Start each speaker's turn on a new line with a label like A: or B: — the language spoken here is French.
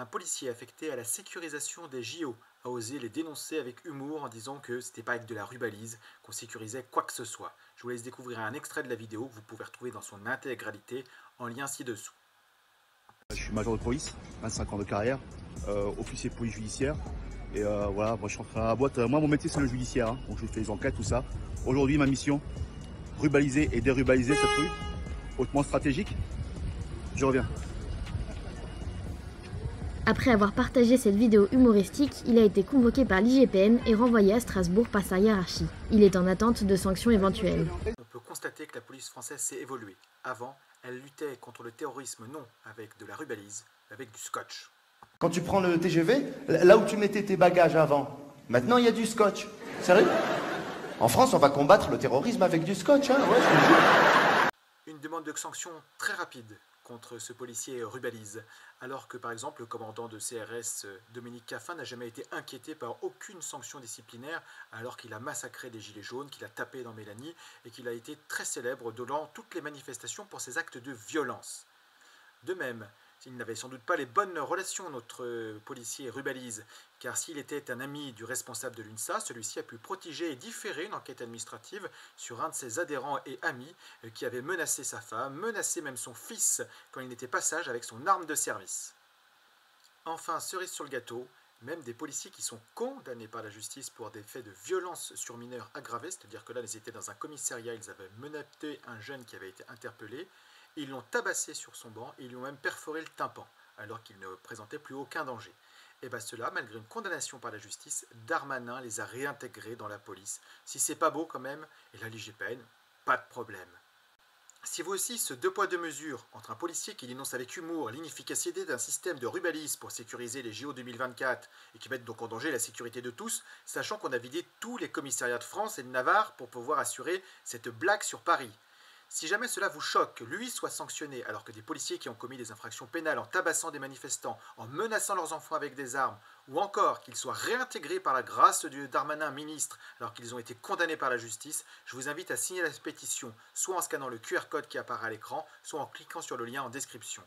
A: Un policier affecté à la sécurisation des JO a osé les dénoncer avec humour en disant que c'était pas avec de la rubalise qu'on sécurisait quoi que ce soit. Je vous laisse découvrir un extrait de la vidéo que vous pouvez retrouver dans son intégralité en lien ci-dessous.
B: Je suis major de police, 25 ans de carrière, officier de police judiciaire. Et voilà, moi je suis rentré à la boîte. Moi mon métier c'est le judiciaire, hein, donc je fais les enquêtes, tout ça. Aujourd'hui ma mission, rubaliser et dérubaliser cette rue, hautement stratégique. Je reviens.
C: Après avoir partagé cette vidéo humoristique, il a été convoqué par l'IGPN et renvoyé à Strasbourg par sa hiérarchie. Il est en attente de sanctions éventuelles.
A: On peut constater que la police française s'est évoluée. Avant, elle luttait contre le terrorisme non avec de la rubalise, mais avec du scotch.
D: Quand tu prends le TGV, là où tu mettais tes bagages avant, maintenant il y a du scotch. Sérieux? En France, on va combattre le terrorisme avec du scotch, hein, ouais, je te jure.
A: Une demande de sanction très rapide contre ce policier rubalise, alors que par exemple le commandant de CRS Dominique Caffin n'a jamais été inquiété par aucune sanction disciplinaire alors qu'il a massacré des gilets jaunes, qu'il a tapé dans Mélanie et qu'il a été très célèbre durant toutes les manifestations pour ses actes de violence. De même, il n'avait sans doute pas les bonnes relations, notre policier rubalise, car s'il était un ami du responsable de l'UNSA, celui-ci a pu protéger et différer une enquête administrative sur un de ses adhérents et amis qui avait menacé sa femme, menacé même son fils quand il n'était pas sage avec son arme de service. Enfin, cerise sur le gâteau, même des policiers qui sont condamnés par la justice pour des faits de violence sur mineurs aggravés, c'est-à-dire que là, ils étaient dans un commissariat, ils avaient menotté un jeune qui avait été interpellé, ils l'ont tabassé sur son banc et ils lui ont même perforé le tympan, alors qu'il ne présentait plus aucun danger. Et bien cela, malgré une condamnation par la justice, Darmanin les a réintégrés dans la police. Si c'est pas beau quand même, et là l'IGPN, pas de problème. Si vous aussi, ce deux poids deux mesures entre un policier qui dénonce avec humour l'inefficacité d'un système de rubalise pour sécuriser les JO 2024 et qui mettent donc en danger la sécurité de tous, sachant qu'on a vidé tous les commissariats de France et de Navarre pour pouvoir assurer cette blague sur Paris. Si jamais cela vous choque que lui soit sanctionné alors que des policiers qui ont commis des infractions pénales en tabassant des manifestants, en menaçant leurs enfants avec des armes, ou encore qu'ils soient réintégrés par la grâce de Darmanin ministre alors qu'ils ont été condamnés par la justice, je vous invite à signer la pétition, soit en scannant le QR code qui apparaît à l'écran, soit en cliquant sur le lien en description.